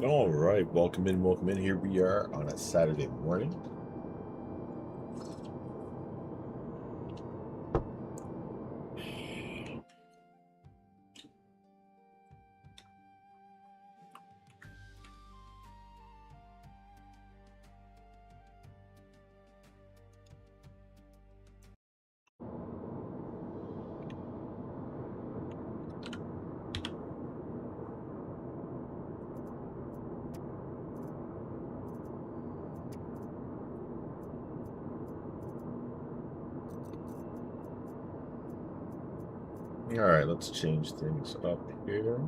All right, welcome in, welcome in. Here we are on a Saturday morning. All right, let's change things up here.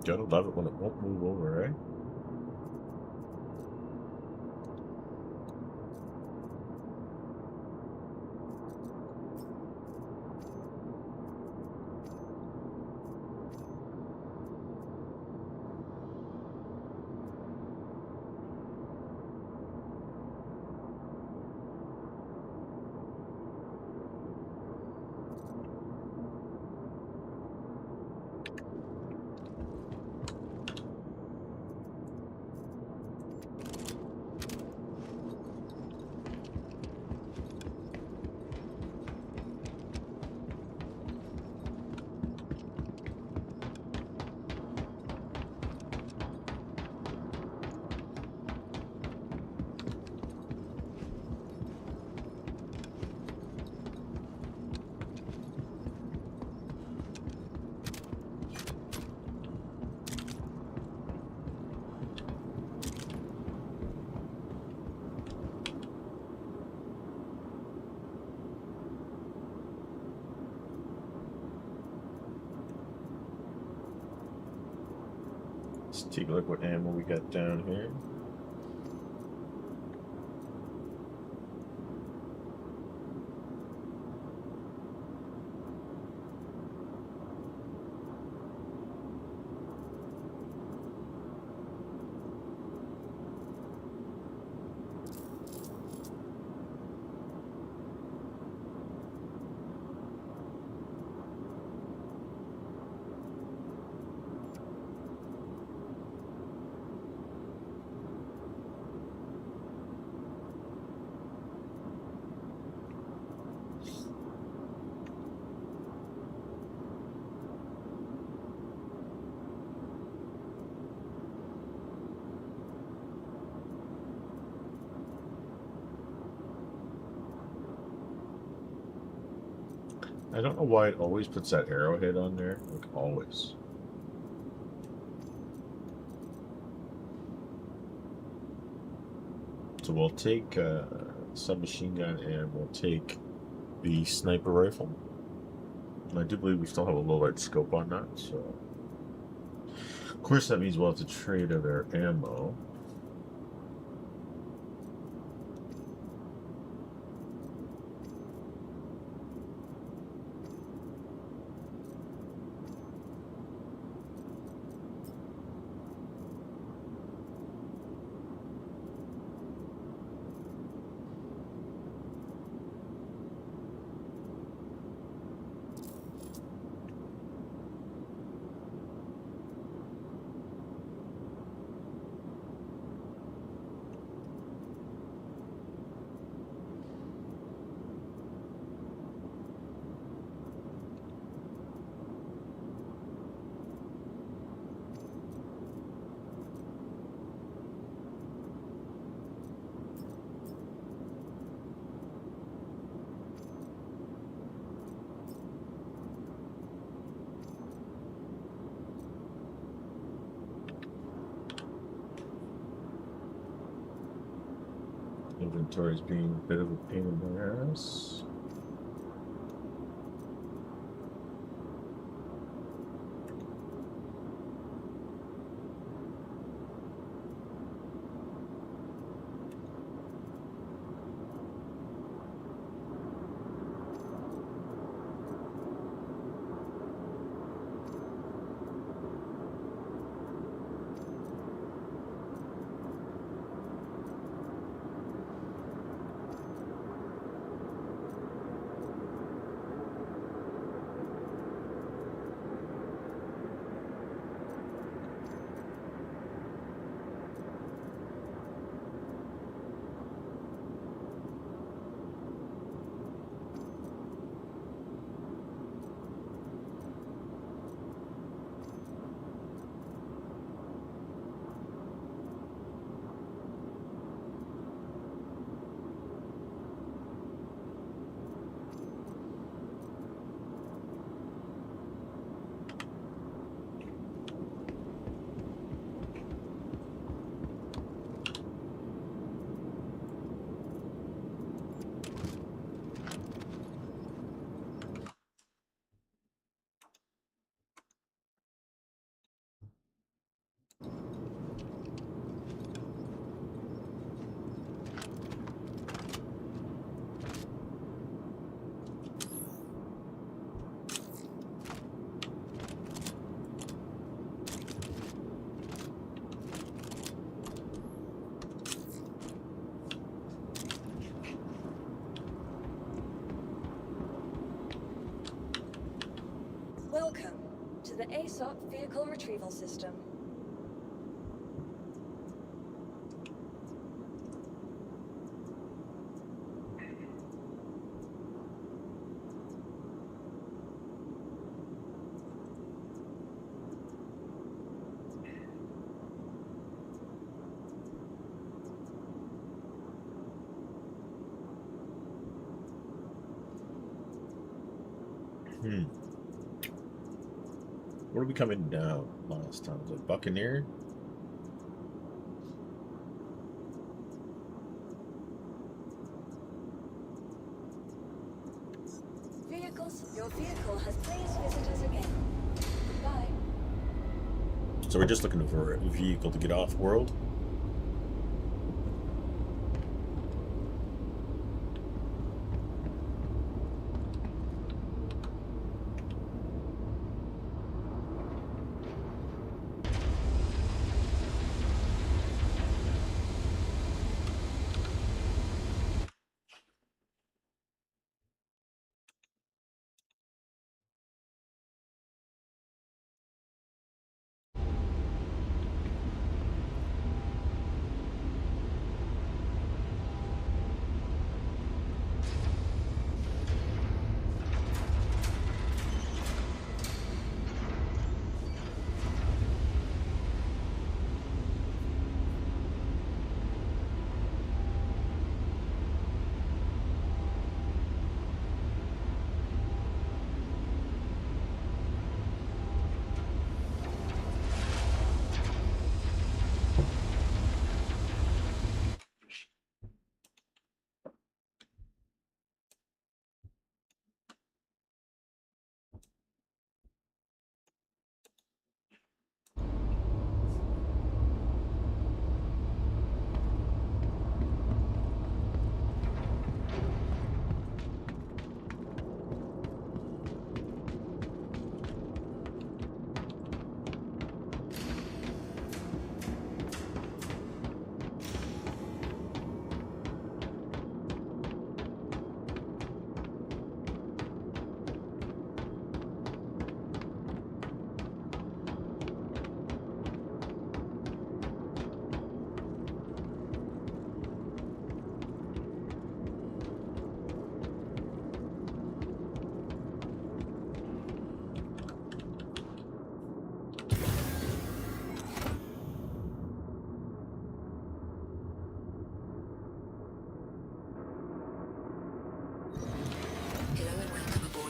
Gotta love it when it won't move over, eh? Let's take a look what ammo we got down here. I don't know why it always puts that arrowhead on there. Like, always. So we'll take submachine gun and we'll take the sniper rifle. And I do believe we still have a low light scope on that, so of course that means we'll have to trade other ammo. Inventory is being a bit of a pain in the ass. Welcome to the ASOP Vehicle Retrieval System. What are we coming down last time? Was it Buccaneer? Your vehicle has pleased visitors again. Goodbye. So we're just looking for a vehicle to get off world.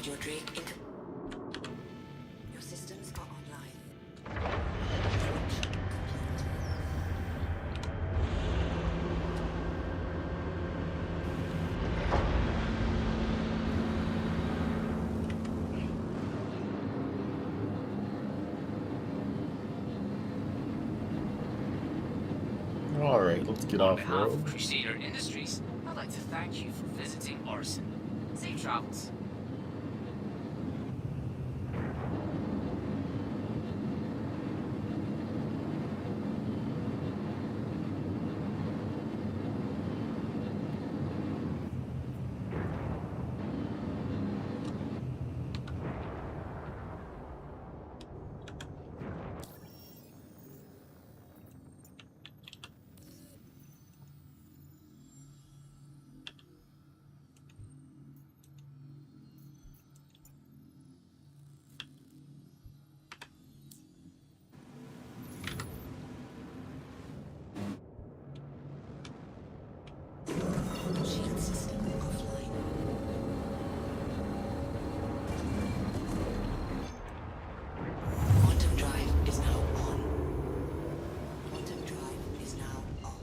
Load your Drake into... Your systems are online. Launch complete. All right, let's get On off behalf of road. Crusader Industries, I'd like to thank you for visiting Orison. Safe travels. Shield system offline. Quantum drive is now on. Quantum drive is now off.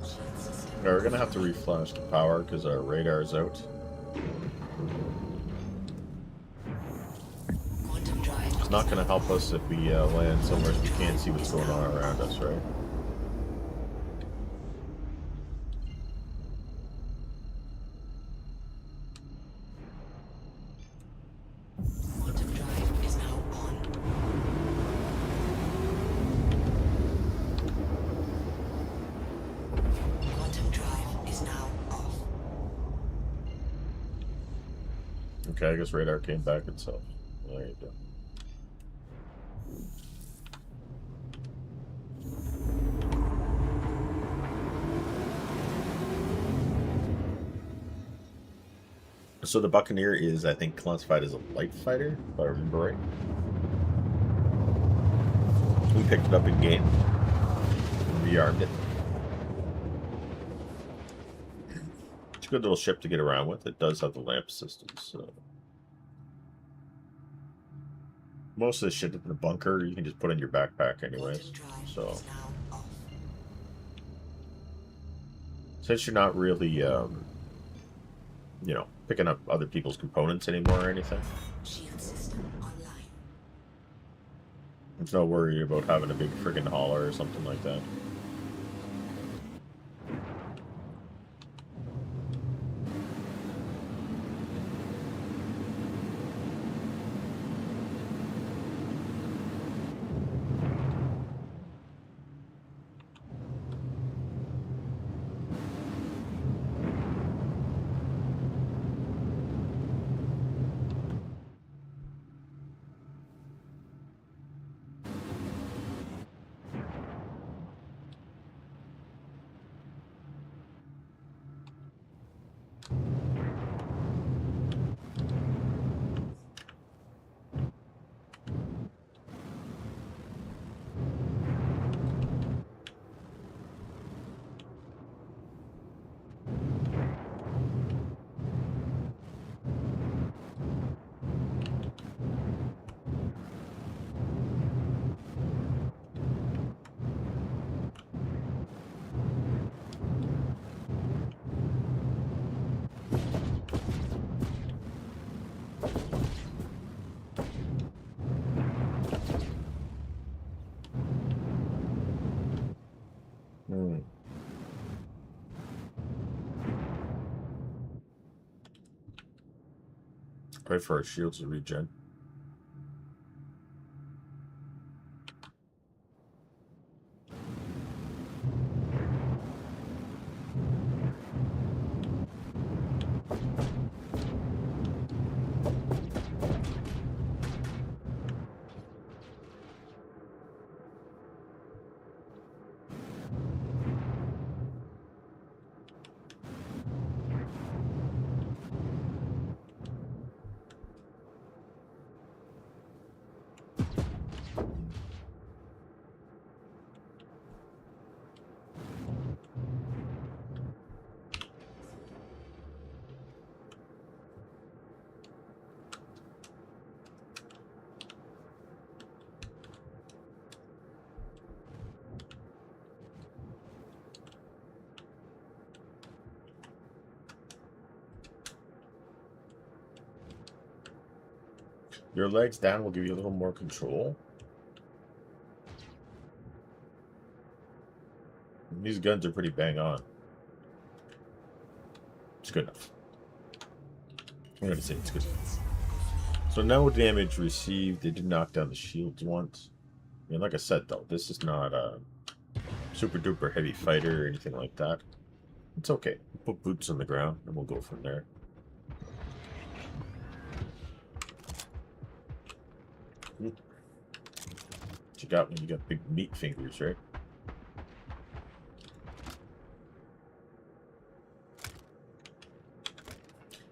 Shield system. Yeah, we're gonna have to reflash the power because our radar's out. Quantum drive. It's not gonna help us if we land somewhere we can't see what's going on around us, right? Quantum drive is now on. Quantum drive is now off. Okay, I guess radar came back itself. There you go. So the Buccaneer is, I think, classified as a light fighter, if I remember right. We picked it up in game. Rearmed it. It's a good little ship to get around with. It does have the lamp systems. So. Most of the shit in the bunker you can just put in your backpack anyways. Quantum drive So is now off. since you're not really, you know, picking up other people's components anymore or anything, Shield system online. there's no worry about having a big friggin' hauler or something like that. Pray for our shields to regen. Your legs down will give you a little more control. And these guns are pretty bang on. It's good enough. I'm gonna say it's good. So no damage received. They did knock down the shields once. I mean, like I said though, this is not a super duper heavy fighter or anything like that. It's okay. We'll put boots on the ground and we'll go from there. What you got when you got big meat fingers, right?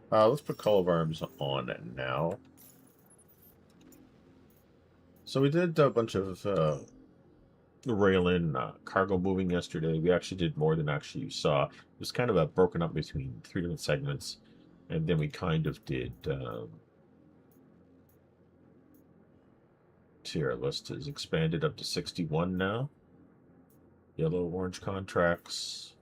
Let's put Call of Arms on now. So we did a bunch of rail-in cargo moving yesterday. We actually did more than actually you saw. It was kind of broken up between 3 different segments. And then we kind of did... see, our list is expanded up to 61 now. Yellow, orange contracts.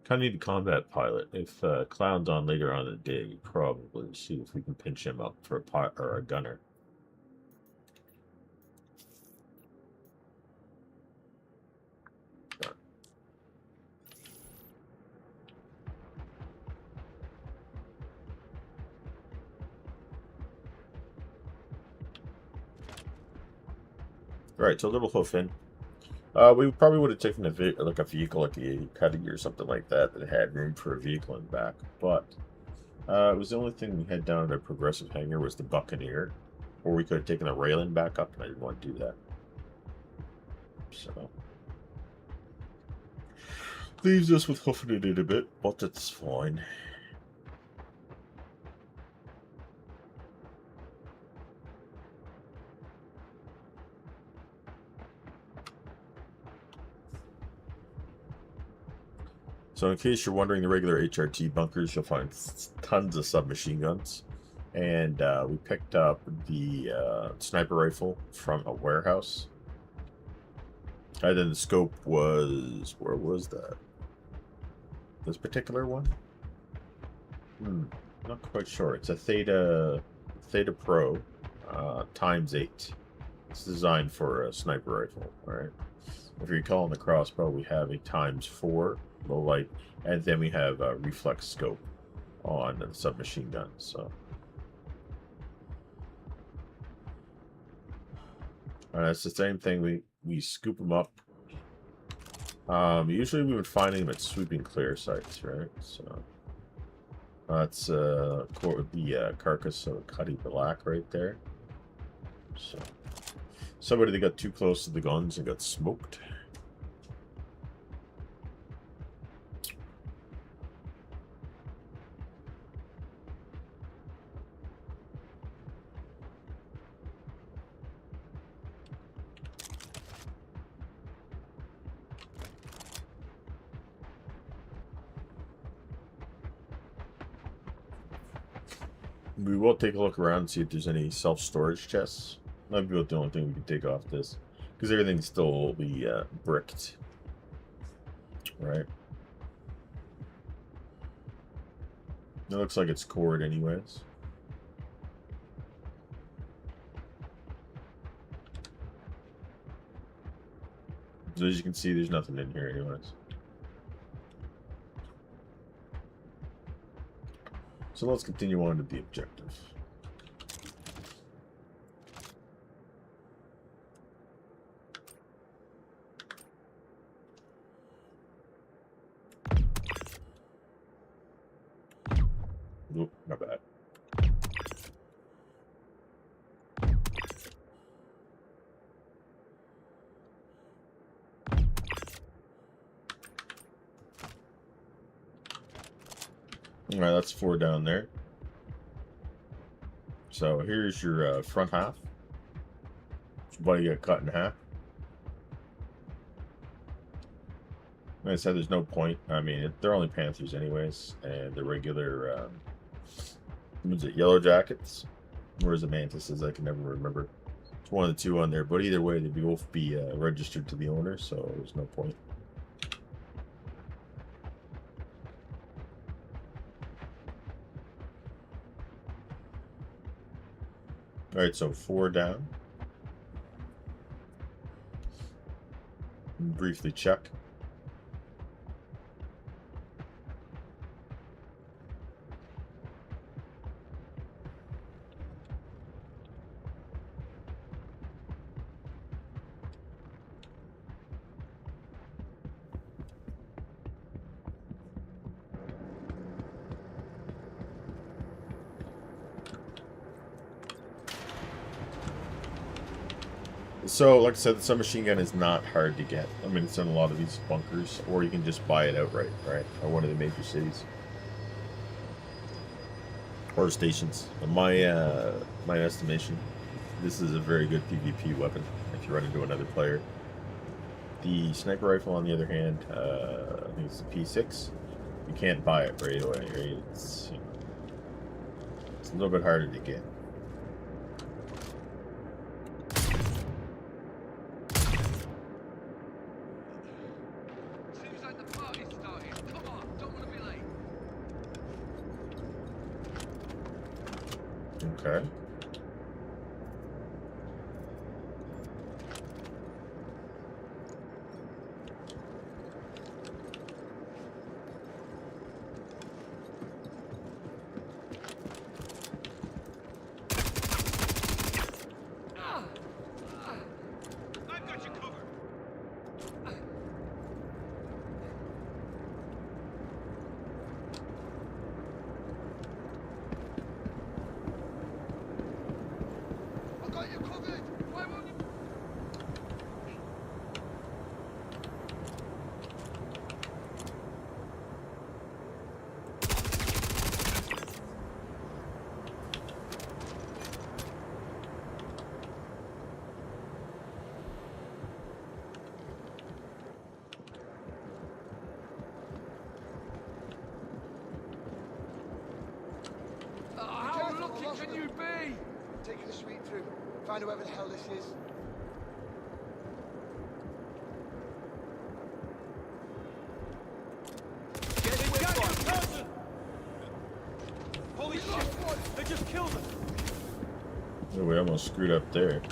Kind of need a combat pilot. If Clown's on later on in the day, probably see if we can pinch him up for a pilot or a gunner. All right, so a little hoof in. We probably would have taken a vehicle like a Cuddy or something like that that had room for a vehicle in back, but it was the only thing we had down at our progressive hangar was the Buccaneer, or we could have taken the railing back up, and I didn't want to do that. So leaves us with hoofing it in a bit, but it's fine. So in case you're wondering, the regular HRT bunkers, you'll find tons of submachine guns. And we picked up the sniper rifle from a warehouse. And then the scope was... where was that? This particular one? Not quite sure. It's a Theta Pro ×8. It's designed for a sniper rifle, alright? If you recall on the crossbow, we have a ×4 low light, and then we have a reflex scope on the submachine gun. So, it's the same thing. We scoop them up. Usually we would find them at sweeping clear sites, right? So that's the carcass of Cuddy Black right there. So somebody that got too close to the guns and got smoked. We will take a look around and see if there's any self-storage chests. Might be about the only thing we can take off this, because everything's still be bricked. Right. It looks like it's cored anyways. So as you can see, there's nothing in here anyways. So let's continue on to the objective. Alright, that's 4 down there. So here's your front half. Your buddy got cut in half. Like I said, there's no point. I mean, they're only Panthers anyways, and the regular, what is it, Yellow Jackets? Or is it Mantises? I can never remember. It's one of the two on there, but either way, they'd both be registered to the owner, so there's no point. Alright, so 4 down. Briefly check. So, like I said, the submachine gun is not hard to get. I mean, it's in a lot of these bunkers, or you can just buy it outright, right? At one of the major cities. Or stations. In my estimation, this is a very good PvP weapon if you run into another player. The sniper rifle, on the other hand, I think it's the P6. You can't buy it right away, right? It's, you know, it's a little bit harder to get. Okay. I've got you covered. I've got you covered. Why won't you? How lucky can you be? Taking the sweep through. Find whoever the hell this is. Holy shit! They just killed him! Oh, we almost screwed up there.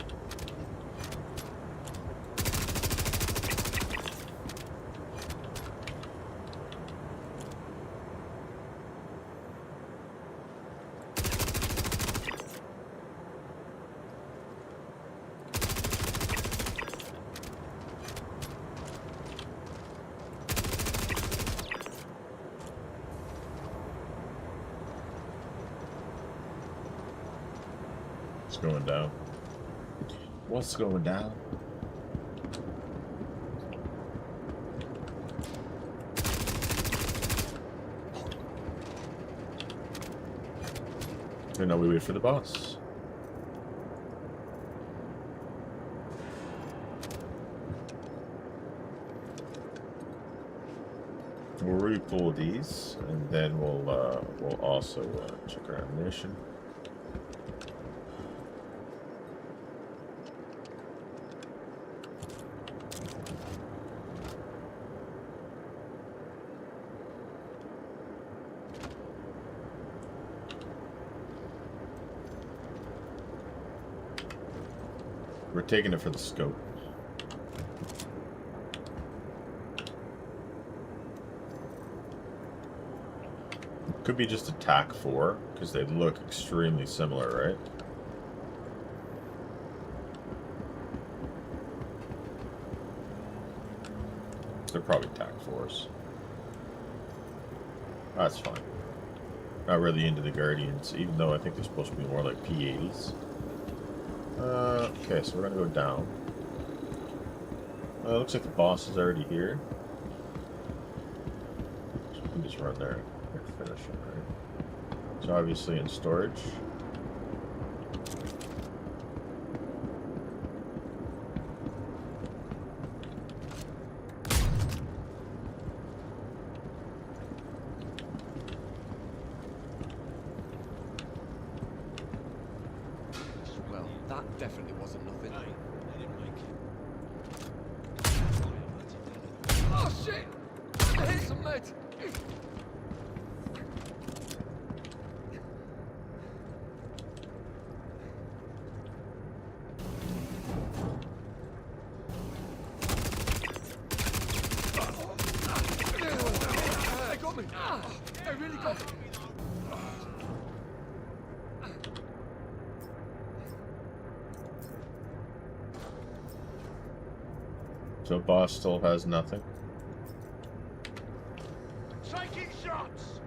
It's going down. What's going down? And now we wait for the boss. We'll repull these, and then we'll also check our ammunition. We're taking it for the scope. Could be just a TAC 4, because they look extremely similar, right? They're probably TAC 4s. That's fine. Not really into the Guardians, even though I think they're supposed to be more like P80s. Okay, so we're gonna go down. Looks like the boss is already here. So we can just run there and finish it, right? It's obviously in storage. Well, that definitely wasn't nothing. Oh shit! Here's some lead. They got me. They really got me. So boss still has nothing. Taking shots.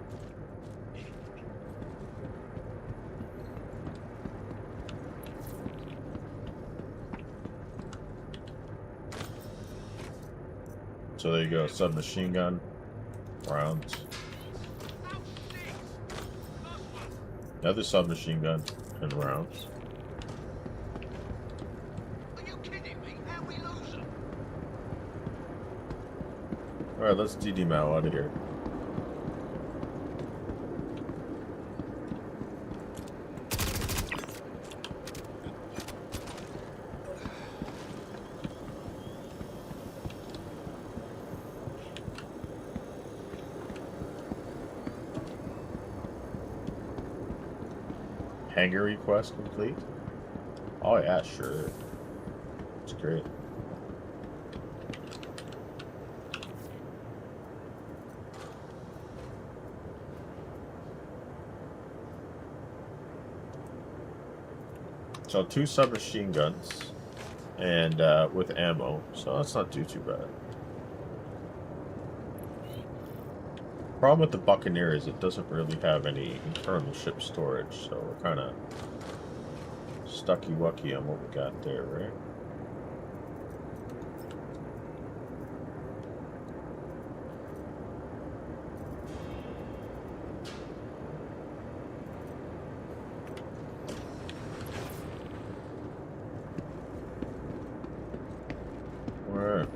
So there you go, submachine gun, rounds. Another submachine gun and rounds. Are you kidding me? How we lose them? Alright, let's DD Mal out of here. Hangar request complete? Oh yeah, sure. It's great. So 2 submachine guns and with ammo, so that's not too bad. Problem with the Buccaneer is it doesn't really have any internal ship storage, so we're kind of stucky-wucky on what we got there, right? Alright.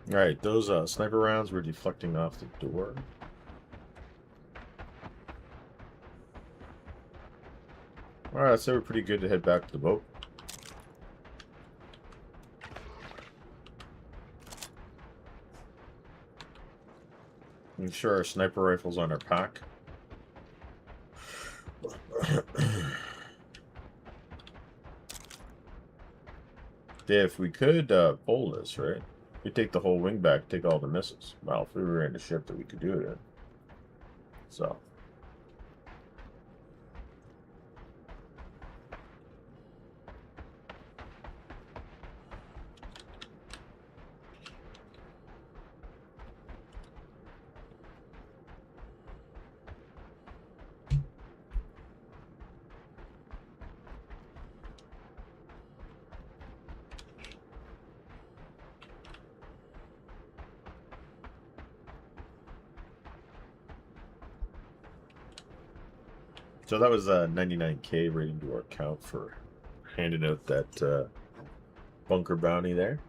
Alright, those sniper rounds were deflecting off the door. Alright, so we're pretty good to head back to the boat. Make sure our sniper rifle's on our pack. Yeah, if we could pull this, right? We take the whole wing back, take all the missiles. Well, if we were in a ship that we could do it in. So. So that was 99K rating to our account for handing out that bunker bounty there.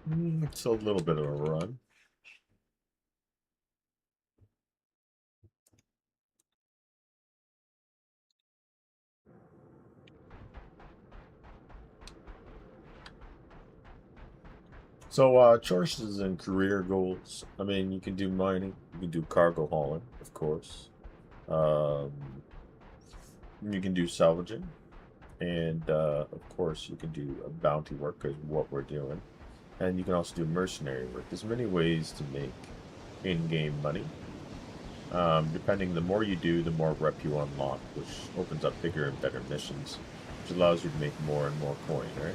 It's a little bit of a run. So, choices and career goals. I mean, you can do mining, you can do cargo hauling, of course. Um, you can do salvaging, and of course, you can do bounty work, because what we're doing. And you can also do mercenary work. There's many ways to make in-game money. Depending, the more you do, the more rep you unlock, which opens up bigger and better missions, which allows you to make more and more coin, right?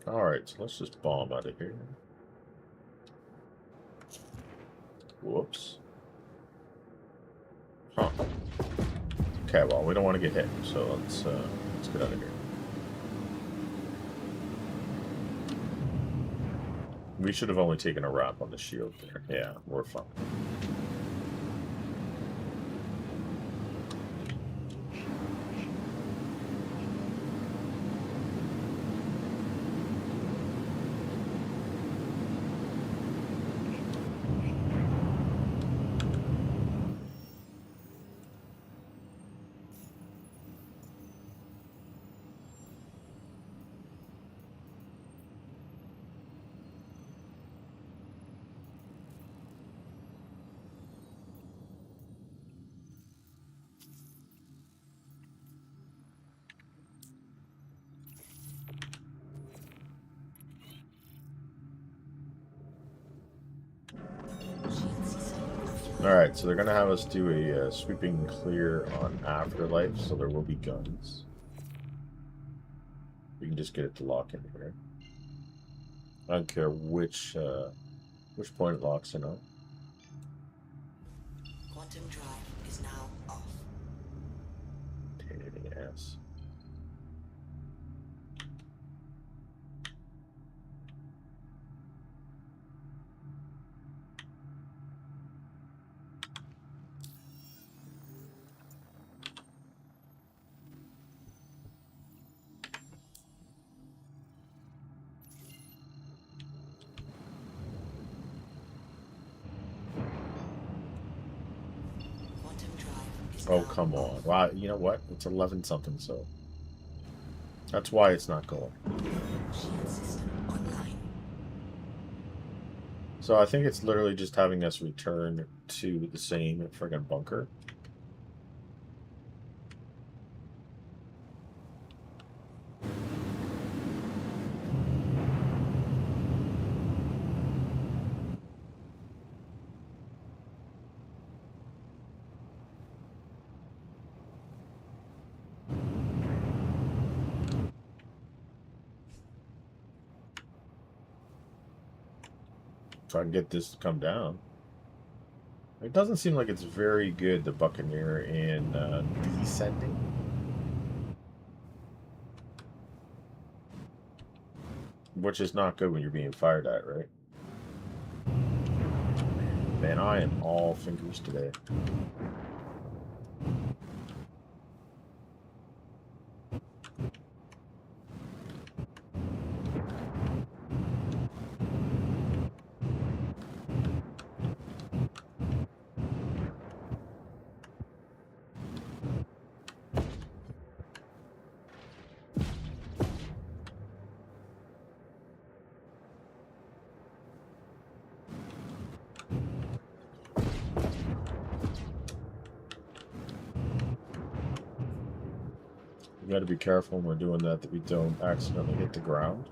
Alright, so let's just bomb out of here. Whoops. Huh. Okay, well, we don't want to get hit, so let's get out of here. We should have only taken a wrap on the shield there. Yeah, we're fine. Shield system offline. Alright, so they're going to have us do a sweeping clear on Afterlife, so there will be guns. We can just get it to lock in here. I don't care which point it locks in on. Quantum drive is now off. Pain in the ass. Quantum drive is Oh, now come off. on. Wow, you know what? It's 11 something, so that's why it's not going. Shield system online. So I think it's literally just having us return to the same friggin' bunker. So I can get this to come down. It doesn't seem like it's very good, the Buccaneer, in descending. Which is not good when you're being fired at, right? Man, I am all fingers today. We gotta be careful when we're doing that we don't accidentally hit the ground.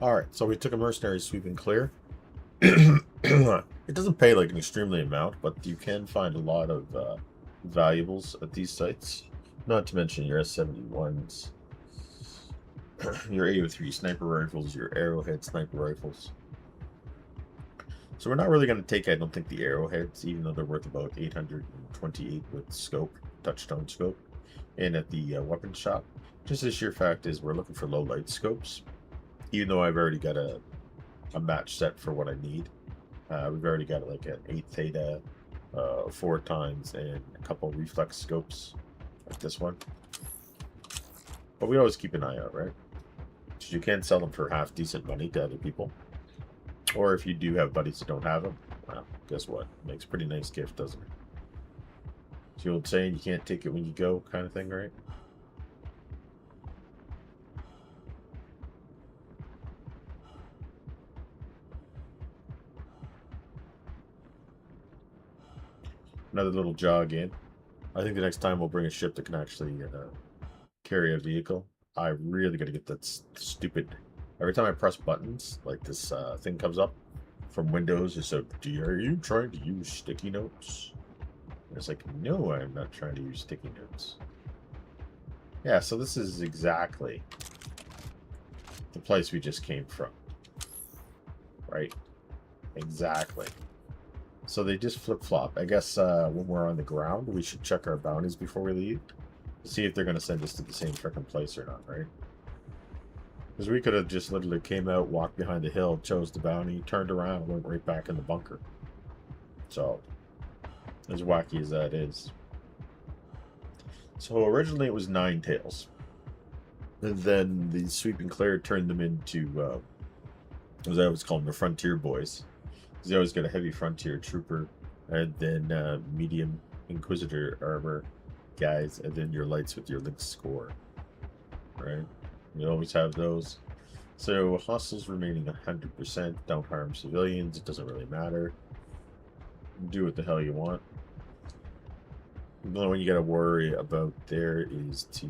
Alright, so we took a mercenary sweep and clear. It doesn't pay like an extremely amount, but you can find a lot of valuables at these sites. Not to mention your S-71s, your AO3 sniper rifles, your arrowhead sniper rifles. So we're not really going to take, I don't think, the arrowheads, even though they're worth about 828 with scope, touchstone scope, and at the weapon shop. Just the sheer fact is we're looking for low light scopes, even though I've already got a match set for what I need. We've already got like an 8 theta, 4 times, and a couple reflex scopes like this one. But we always keep an eye out, right? Because you can sell them for half decent money to other people. Or if you do have buddies that don't have them, well, guess what? Makes a pretty nice gift, doesn't it? It's the old saying, you can't take it when you go kind of thing, right? Another little jog in. I think the next time we'll bring a ship that can actually carry a vehicle. I really got to get that stupid... Every time I press buttons, like this thing comes up from Windows. It said, are you trying to use sticky notes? And it's like, no, I'm not trying to use sticky notes. Yeah, so this is exactly the place we just came from. Right? Exactly. So they just flip-flop. I guess when we're on the ground, we should check our bounties before we leave. See if they're going to send us to the same frickin' place or not, right? Because we could have just literally came out, walked behind the hill, chose the bounty, turned around, and went right back in the bunker. So, as wacky as that is. So originally it was 9 tails. And then the Sweep and Clear turned them into, as I always call them, the Frontier Boys. Because they always got a heavy Frontier Trooper, and then medium Inquisitor armor guys, and then your lights with your Lynx score. Right? You always have those. So hostiles remaining 100%. Don't harm civilians. It doesn't really matter. Do what the hell you want. The only one you gotta worry about there is to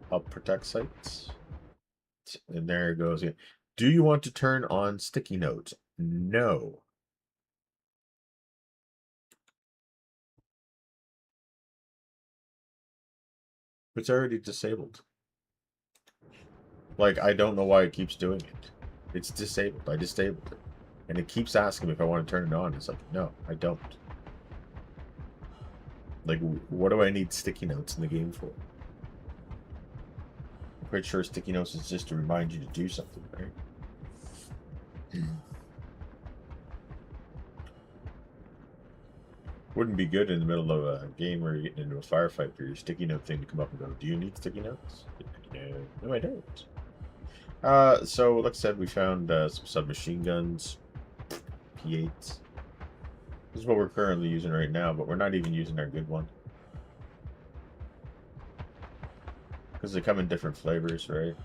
help protect sites. And there it goes. Do you want to turn on sticky notes? No. It's already disabled. Like, I don't know why it keeps doing it. It's disabled. I disabled it. And it keeps asking me if I want to turn it on. It's like, no, I don't. Like, what do I need sticky notes in the game for? I'm pretty sure sticky notes is just to remind you to do something, right? Wouldn't be good in the middle of a game where you're getting into a firefight for your sticky note thing to come up and go, do you need sticky notes? No, I don't. So, like I said, we found some submachine guns, P8s. This is what we're currently using right now, but we're not even using our good one. Because they come in different flavors, right?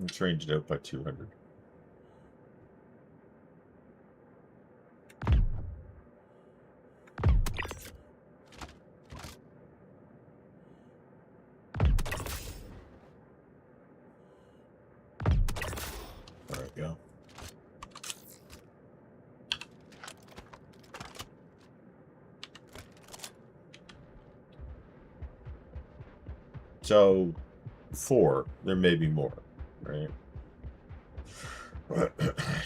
Let's range it out by 200. There we go. So, 4. There may be more. Right.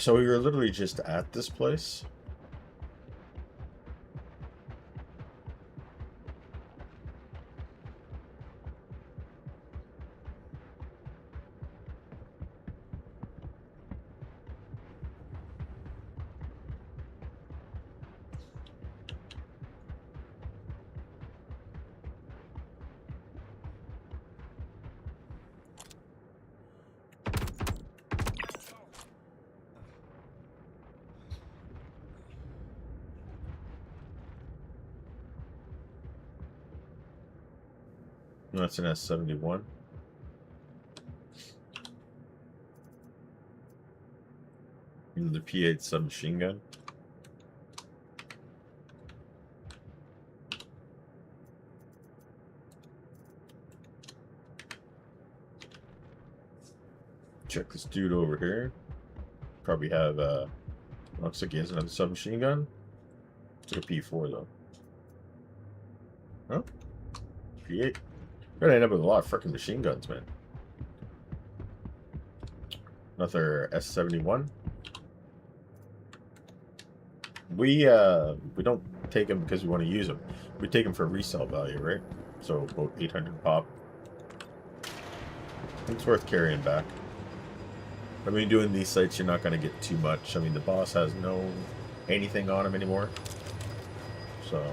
So we were literally just at this place. That's an S71. And the P8 submachine gun. Check this dude over here. Probably have, looks like he has another submachine gun. It's like a P4 though. Huh? P8. We're gonna end up with a lot of freaking machine guns, man. Another S71. We don't take them because we want to use them. We take them for resale value, right? So about 800 pop. It's worth carrying back. I mean, doing these sites, you're not going to get too much. I mean, the boss has no anything on him anymore. So...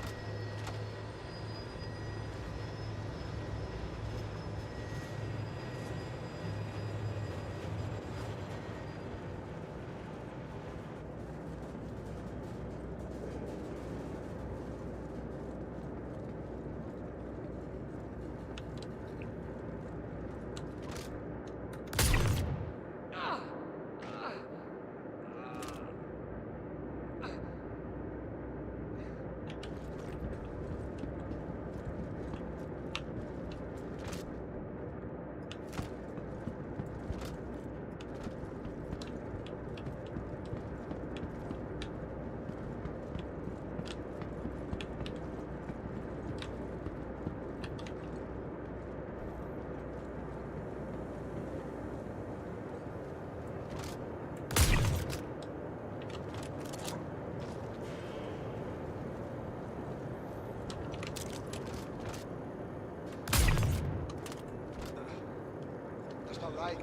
That's not right.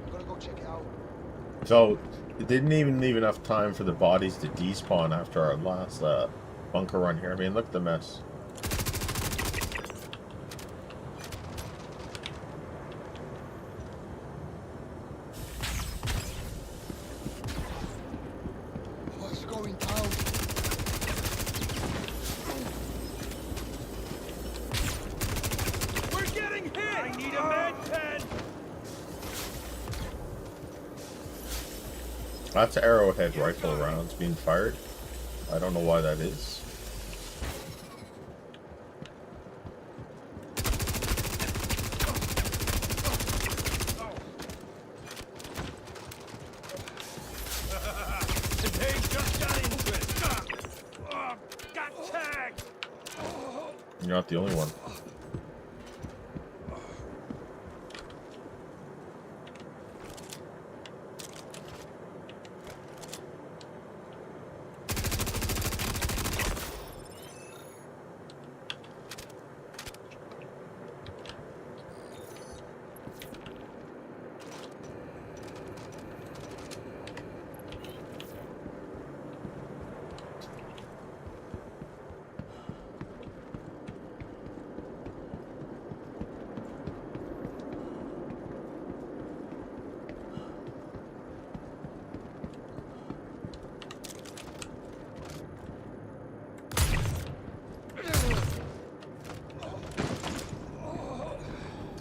I'm gonna go check it out. So, it didn't even leave enough time for the bodies to despawn after our last bunker run here. I mean, look at the mess. What's going down? We're getting hit! I need a med pen! That's arrowhead rifle rounds being fired. I don't know why that is. Hey, just got into it! Got tagged! You're not the only one.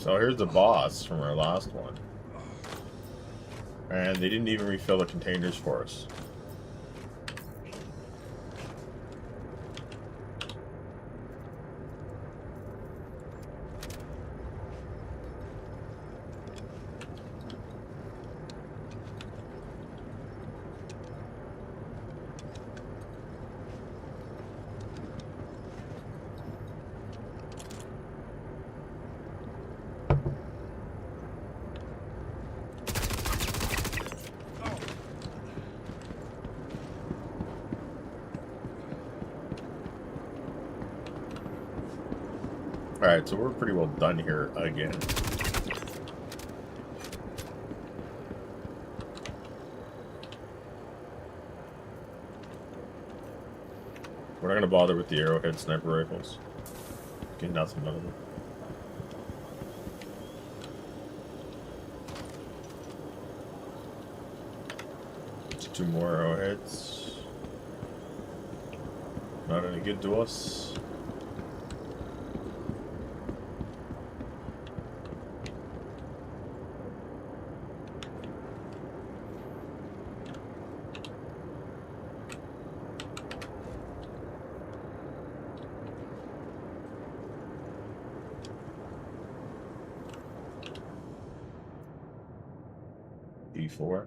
So here's the boss from our last one. And they didn't even refill the containers for us. Alright, so we're pretty well done here again. We're not going to bother with the arrowhead sniper rifles. Get nothing out of them. Just 2 more arrowheads. Not any good to us. E4.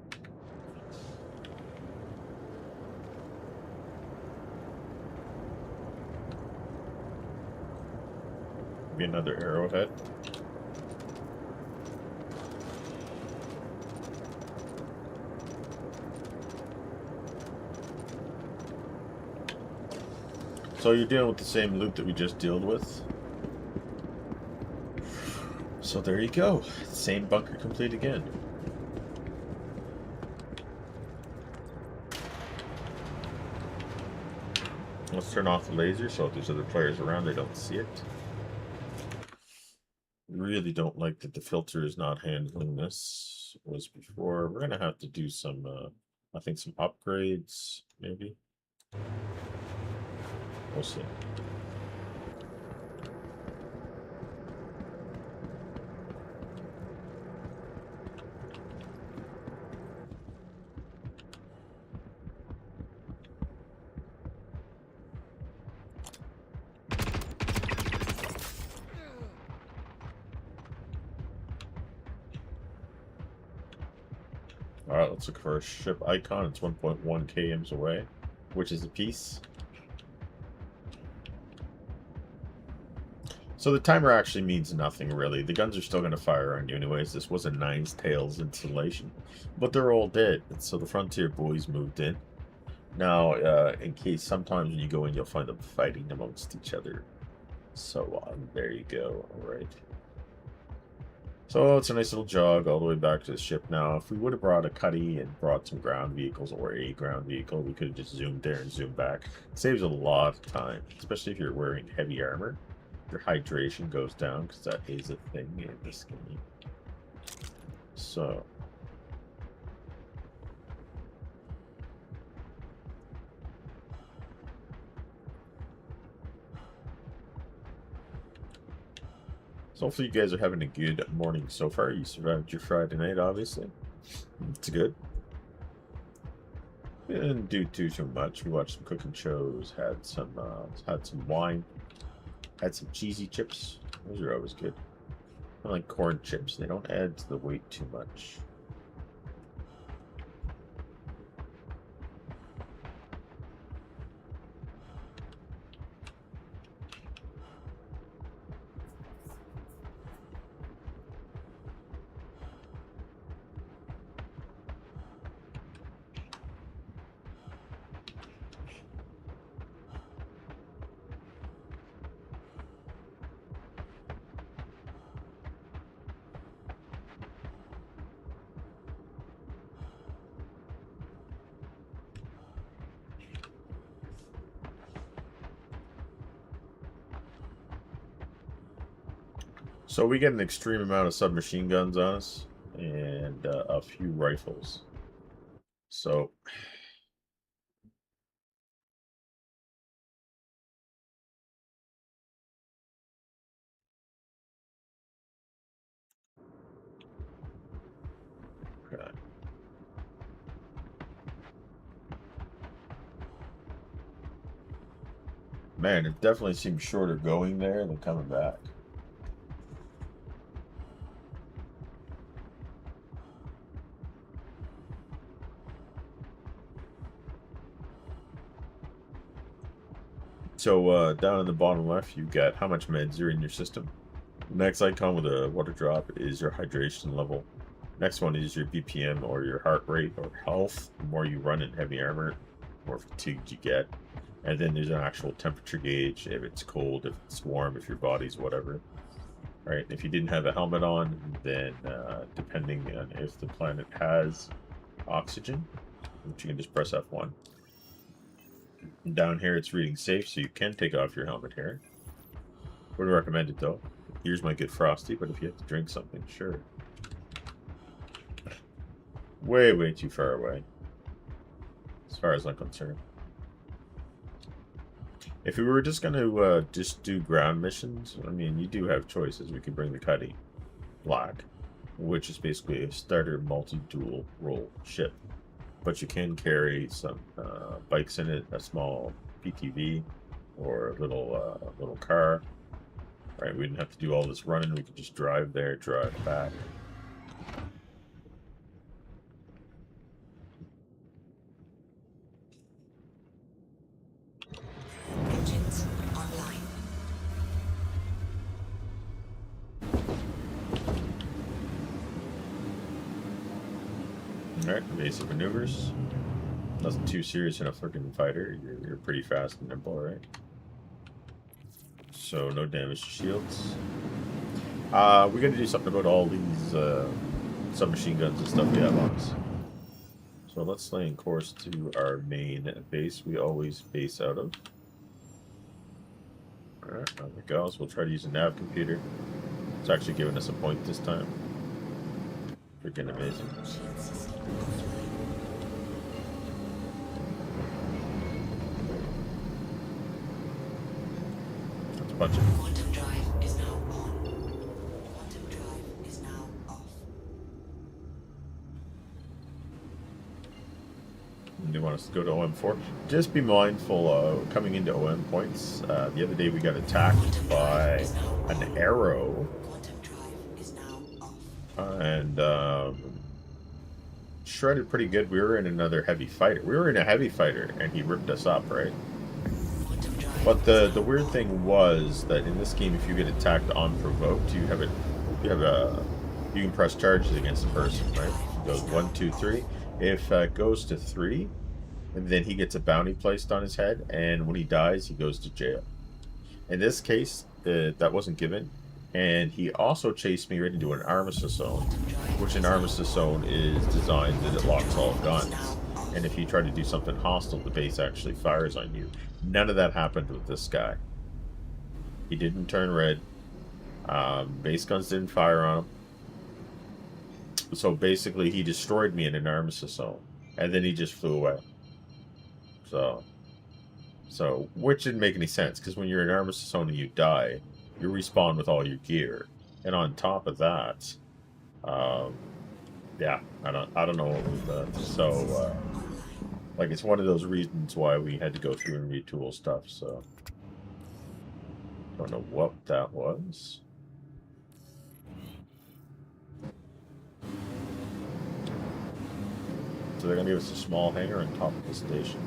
Maybe another arrowhead. So you're dealing with the same loot that we just dealt with. So there you go. Same bunker complete again. Let's turn off the laser so if there's other players around, they don't see it. Really don't like that the filter is not handling this. It was before. We're gonna have to do some, I think some upgrades, maybe. We'll see. Alright, let's look for a ship icon. It's 1.1 kms away, which is a piece. So the timer actually means nothing, really. The guns are still going to fire on you anyways. This was a Nines Tails installation. But they're all dead. So the Frontier boys moved in. Now, in case sometimes when you go in, you'll find them fighting amongst each other. So there you go. Alright. So it's a nice little jog all the way back to the ship now. If we would have brought a cuddy and brought some ground vehicles or a ground vehicle, we could have just zoomed there and zoomed back. It saves a lot of time, especially if you're wearing heavy armor. Your hydration goes down because that is a thing in this game. So hopefully you guys are having a good morning so far. You survived your Friday night, obviously. It's good. We didn't do too much. We watched some cooking shows, had some wine. Had some cheesy chips. Those are always good. I like corn chips. They don't add to the weight too much. So we get an extreme amount of submachine guns on us and a few rifles. So okay. Man, it definitely seems shorter going there than coming back. So down in the bottom left, you got how much meds are in your system. The next icon with a water drop is your hydration level. Next one is your BPM or your heart rate or health. The more you run in heavy armor, the more fatigued you get. And then there's an actual temperature gauge, if it's cold, if it's warm, if your body's whatever. All right, if you didn't have a helmet on, then depending on if the planet has oxygen, which you can just press F1. Down here, it's reading safe, so you can take off your helmet here. Would recommend it though. Here's my good Frosty, but if you have to drink something, sure. Way too far away, as far as I'm concerned. If we were just going to just do ground missions, I mean, you do have choices. We could bring the Cuddy Black, which is basically a starter multi-dual role ship. But you can carry some bikes in it, a small PTV, or a little car. Right, we didn't have to do all this running. We could just drive there, drive back. Alright, evasive maneuvers. Nothing too serious in a freaking fighter. You're pretty fast and nimble, right? So no damage to shields. We gotta do something about all these submachine guns and stuff we have on us. So let's lay in course to our main base we always base out of. Alright, there we go. So we'll try to use a nav computer. It's actually giving us a point this time. Freaking amazing. Shield system offline. That's a bunch of... Quantum drive is now on. Quantum drive is now off. They want us to go to OM4. Just be mindful coming into OM points. The other day we got attacked by an arrow. Quantum drive is now off. And shredded pretty good. We were in another heavy fighter. We were in a heavy fighter, and he ripped us up, right? Quantum drive But the weird thing was that in this game, if you get attacked unprovoked, you can press charges against the person, right? It goes 1, 2, 3. If it goes to 3, and then he gets a bounty placed on his head, and when he dies, he goes to jail. In this case, that wasn't given. And he also chased me right into an armistice zone, which an armistice zone is designed that it locks all guns. And if you try to do something hostile, the base actually fires on you. None of that happened with this guy. He didn't turn red. Base guns didn't fire on him. So basically, he destroyed me in an armistice zone. And then he just flew away. So which didn't make any sense, because when you're in an armistice zone and you die, you respawn with all your gear, and on top of that, yeah, I don't know what was that. So, like, it's one of those reasons why we had to go through and retool stuff. So, don't know what that was. So they're gonna give us a small hangar on top of the station.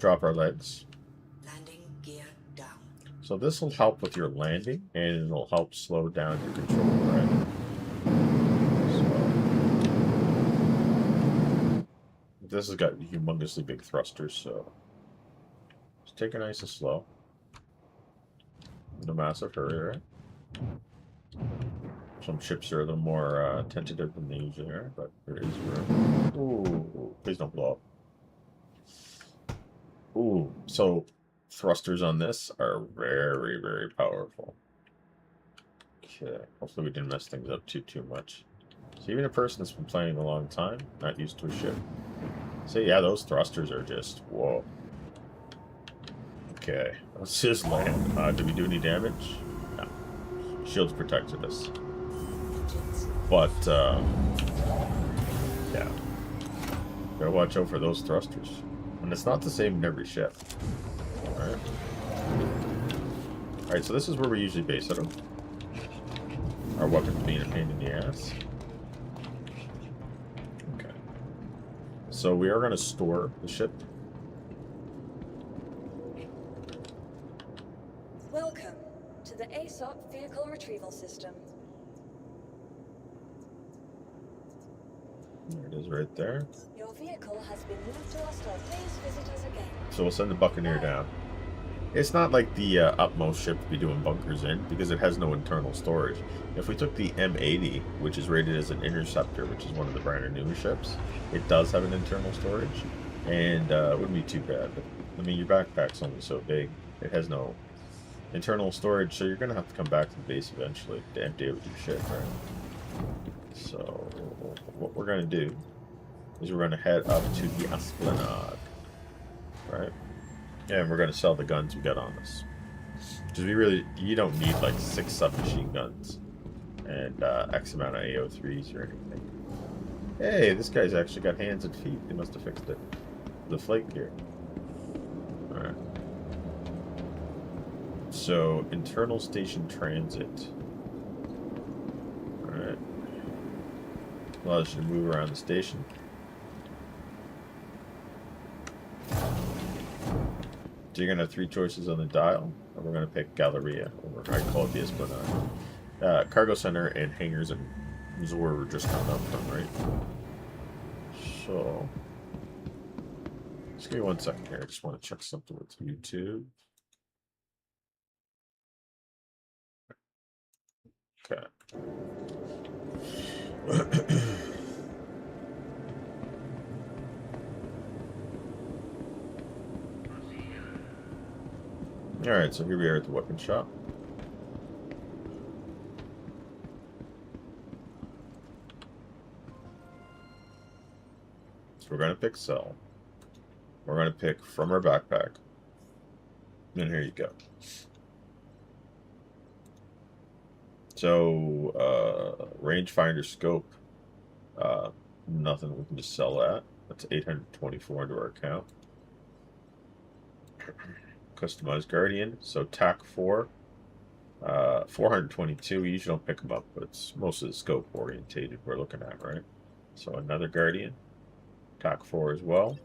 Drop our legs. landing gear down. So this will help with your landing, and it'll help slow down your control, right? So this has got humongously big thrusters, so just take it nice and slow. No massive hurry, right? Some ships are a little more tentative than they usually are, but there is room. Ooh, please don't blow up. Ooh, so thrusters on this are very, very powerful. Okay, hopefully we didn't mess things up too much. So even a person that's been playing a long time, not used to a ship. So yeah, those thrusters are just, whoa. Okay, let's just land. Did we do any damage? No. Shields protected us. But, yeah. Gotta watch out for those thrusters. And it's not the same in every ship. Alright. Alright, so this is where we usually base it. Our weapons being a pain in the ass. Okay. So we are going to store the ship. Welcome to the ASOP Vehicle Retrieval System. There it is right there. Your vehicle has been moved to hostile. Please visit us again. So we'll send the Buccaneer down. It's not like the utmost ship to be doing bunkers in, because it has no internal storage. If we took the M80, which is rated as an interceptor, which is one of the brand new ships, it does have an internal storage, and it wouldn't be too bad. But I mean, your backpack's only so big; it has no internal storage, so you're gonna have to come back to the base eventually to empty out your ship, right? So what we're gonna do is we're gonna head up to the Esplanade, right? And we're going to sell the guns we got on us. Because you don't need like 6 submachine guns and X amount of AO3s or anything. Hey, this guy's actually got hands and feet. They must have fixed it. The flight gear. Alright. So, internal station transit. Alright. Allows you to move around the station. So you're going to have 3 choices on the dial, and we're going to pick Galleria, or I call it the Esplanade. Cargo center and hangars and Zor were just kind of done, right? So, just give me 1 second here. I just want to check something with YouTube. Okay. Alright, so here we are at the weapon shop. So we're going to pick sell. We're going to pick from our backpack. And here you go. So, rangefinder scope. Nothing, we can just sell that. That's 824 into our account. Customized Guardian. So TAC 4. 422. We usually don't pick them up, but it's mostly the scope orientated we're looking at, right? So another Guardian. TAC 4 as well.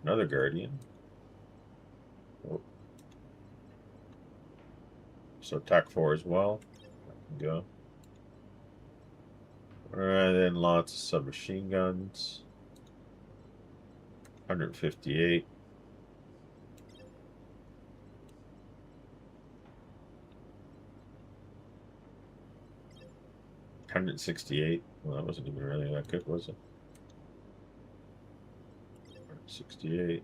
Another Guardian. Oh. So TAC 4 as well. Go. And then lots of submachine guns. 158. $168. Well, that wasn't even really that good, was it? 168.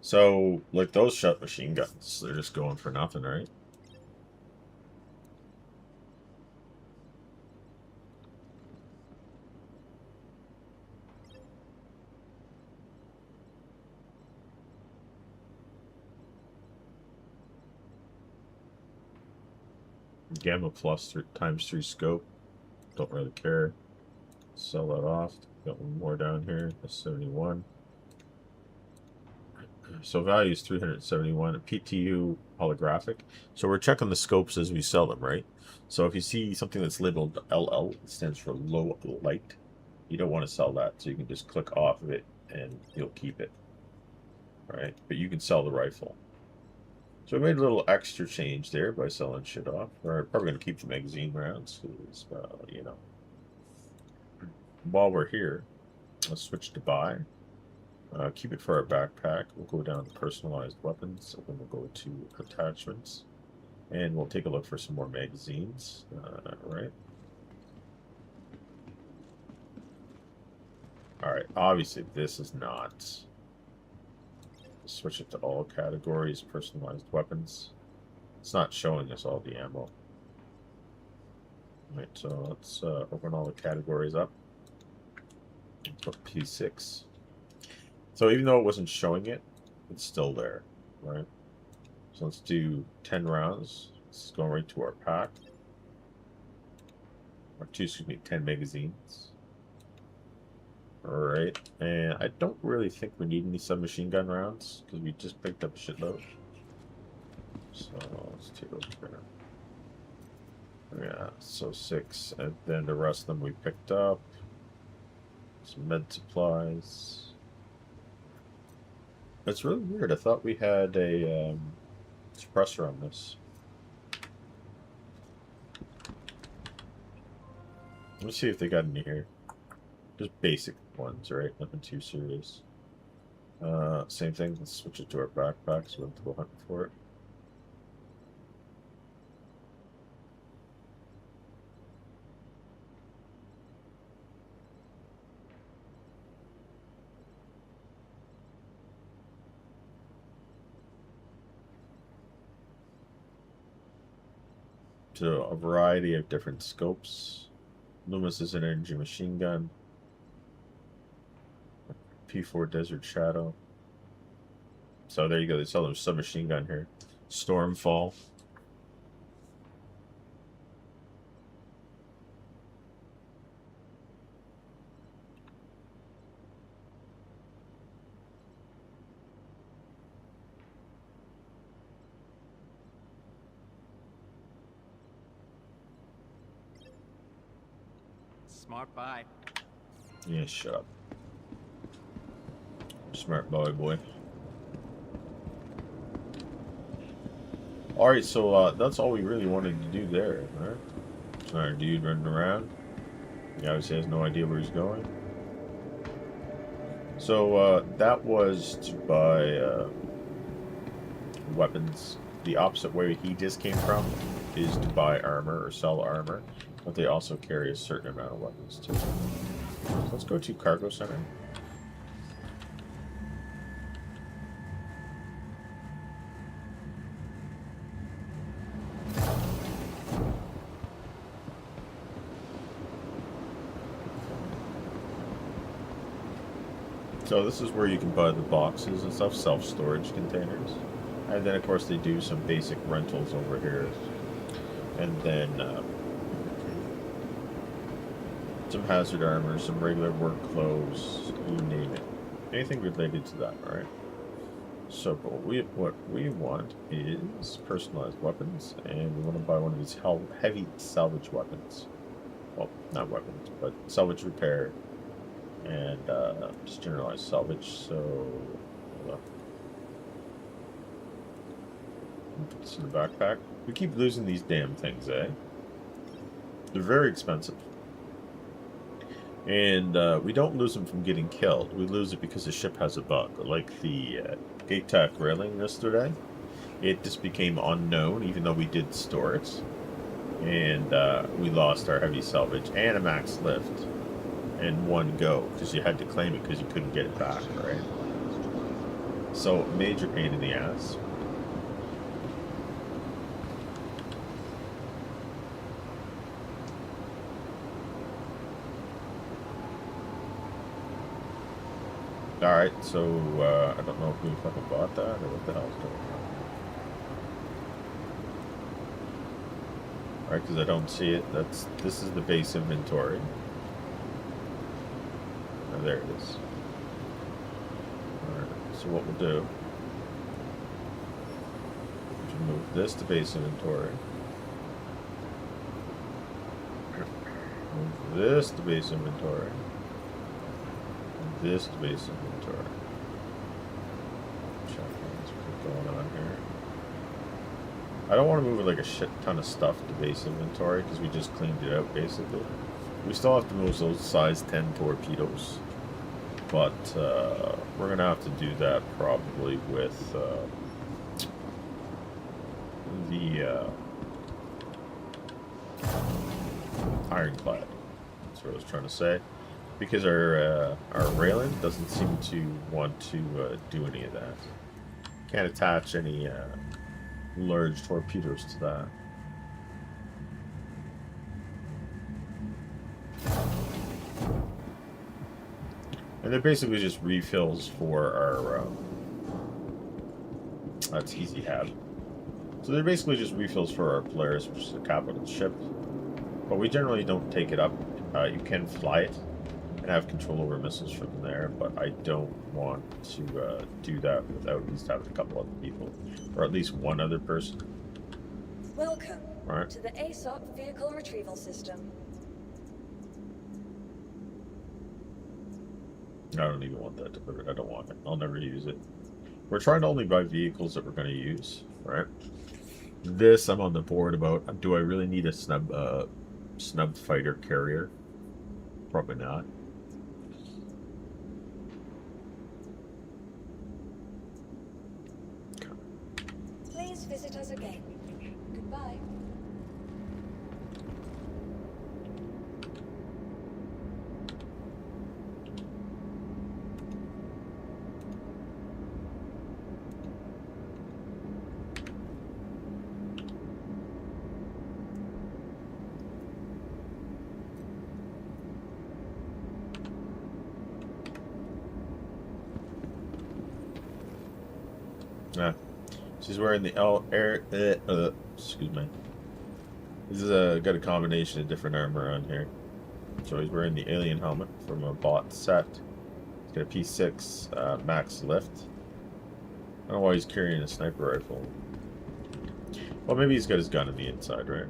So, like those submachine guns, they're just going for nothing, right? Gamma plus ×3 scope. Don't really care. Sell that off. Got one more down here. That's 71. So value is 371. PTU holographic. So we're checking the scopes as we sell them, right? So if you see something that's labeled LL, it stands for low light. You don't want to sell that, so you can just click off of it and you'll keep it. Right? But you can sell the rifle. So we made a little extra change there by selling shit off. We're probably going to keep the magazine rounds, because, you know. While we're here, let's switch to buy. Keep it for our backpack. We'll go down to personalized weapons, and then we'll go to attachments. And we'll take a look for some more magazines. Right. Alright, obviously this is not. Switch it to all categories, personalized weapons. It's not showing us all the ammo. Right, so let's open all the categories up. Put P6. So even though it wasn't showing it, it's still there, right? So let's do 10 rounds. Let's go right to our pack. Or excuse me, 10 magazines. Alright, and I don't really think we need any submachine gun rounds, because we just picked up a shitload. So let's take a look here. Yeah, so 6, and then the rest of them we picked up. Some med supplies. It's really weird. I thought we had a suppressor on this. Let's see if they got any here. Just basic ones, right? Nothing too serious. Same thing. Let's switch it to our backpack so we don't have to go hunting for it. So a variety of different scopes. Loomis is an energy machine gun. P4 Desert Shadow. So there you go. They sell them submachine gun here. Stormfall. Smart buy. Yeah, shut up. Smart boy. Alright, so that's all we really wanted to do there, right? Our dude running around. He obviously has no idea where he's going. So that was to buy weapons. The opposite way he just came from is to buy armor or sell armor, but they also carry a certain amount of weapons too. So let's go to Cargo Center. So this is where you can buy the boxes and stuff, self-storage containers. And then, of course, they do some basic rentals over here. And then some hazard armor, some regular work clothes, you name it. Anything related to that, alright? So what we want is personalized weapons, and we want to buy one of these heavy salvage weapons. Well, not weapons, but salvage repair. And just generalized salvage, so hold on. Put this in the backpack. We keep losing these damn things, eh? They're very expensive. And we don't lose them from getting killed. We lose it because the ship has a bug. Like the gate tack railing yesterday. It just became unknown, even though we did store it. And we lost our heavy salvage and a max lift. In one go, because you had to claim it because you couldn't get it back, right? So, major pain in the ass. Alright, so, I don't know if we fucking bought that, or what the hell's going on. Alright, because I don't see it. This is the base inventory. There it is. Alright, so what we'll do is move this to base inventory. Move this to base inventory. And this to base inventory. Check what's going on here. I don't want to move like a shit ton of stuff to base inventory because we just cleaned it out basically. We still have to move those size 10 torpedoes. But we're going to have to do that probably with the ironclad. That's what I was trying to say. Because our railing doesn't seem to want to do any of that. Can't attach any large torpedoes to that. And they're basically just refills for our, that's easy have. So they're basically just refills for our Polaris, which is a capital ship. But we generally don't take it up. You can fly it and have control over missiles from there, but I don't want to do that without at least having a couple other people, or at least one other person. Welcome Alright. to the ASOP vehicle retrieval system. I don't even want that delivered. I don't want it. I'll never use it. We're trying to only buy vehicles that we're going to use, right? This I'm on the board about. Do I really need a snub fighter carrier? Probably not. Please visit us again. Goodbye. She's wearing the excuse me. This is got a combination of different armor on here. So he's wearing the alien helmet from a bot set. He's got a P6 max lift. I don't know why he's carrying a sniper rifle. Well, maybe he's got his gun on the inside, right?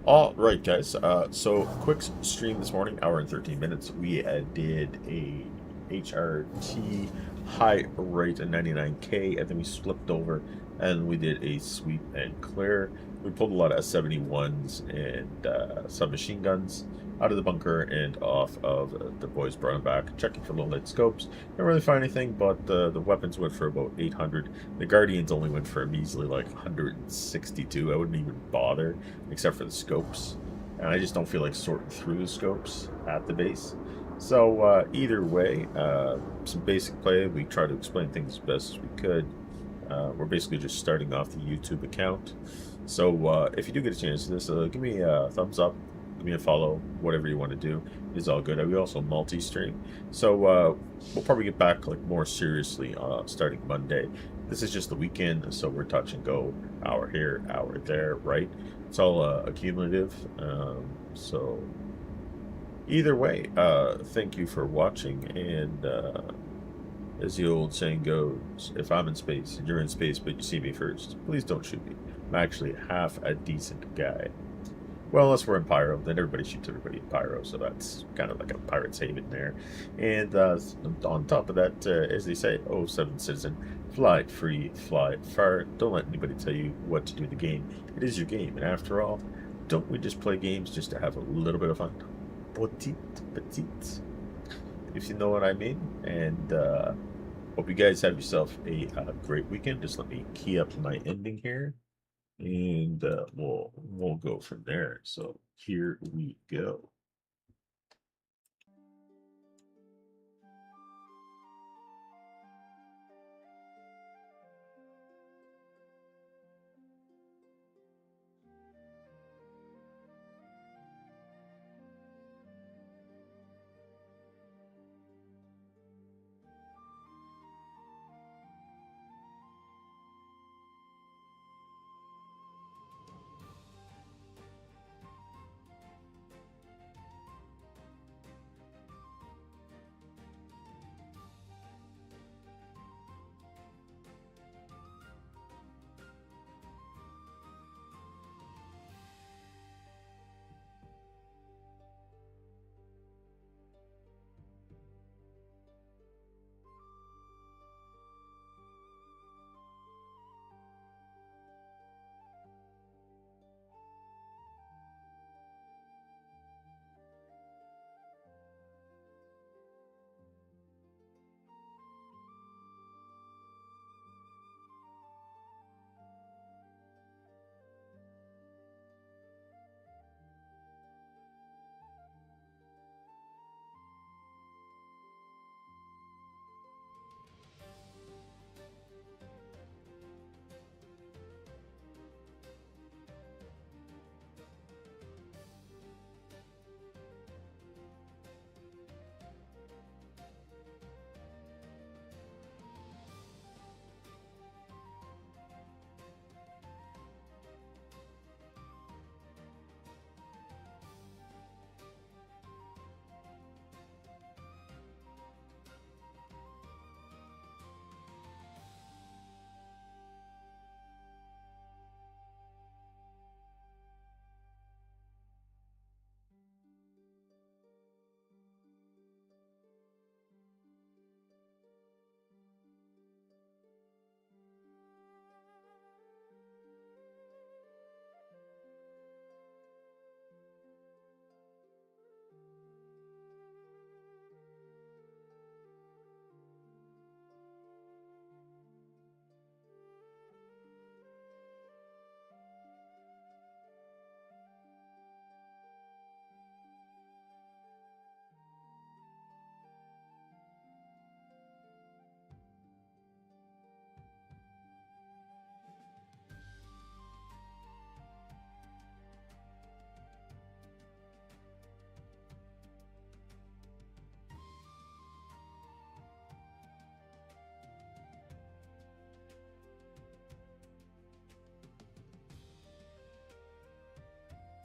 All right, guys. So quick stream this morning, hour and 13 minutes. We did a HRT high rate of 99K, and then we flipped over and we did a sweep and clear. We pulled a lot of S71s and submachine guns out of the bunker and off of the boys brought them back, checking for low light scopes. Didn't really find anything, but the weapons went for about 800. The Guardians only went for a measly like 162. I wouldn't even bother, except for the scopes. And I just don't feel like sorting through the scopes at the base. So either way, some basic play. We try to explain things as best as we could. We're basically just starting off the YouTube account. So if you do get a chance to this, give me a thumbs up, give me a follow, whatever you want to do is all good. We also multi-stream, so we'll probably get back like more seriously starting Monday. This is just the weekend, so we're touch and go, hour here, hour there, right? It's all accumulative. So either way, thank you for watching, and as the old saying goes, if I'm in space and you're in space but you see me first, please don't shoot me. I'm actually half a decent guy. Well, unless we're in Pyro, then everybody shoots everybody in Pyro, so that's kind of like a pirate's haven there. And on top of that, as they say, oh, 7 citizen, fly free, fly far. Don't let anybody tell you what to do in the game. It is your game, and after all, don't we just play games just to have a little bit of fun? Petite. If you know what I mean. And hope you guys have yourself a great weekend. Just let me key up my ending here, and we'll go from there. So here we go.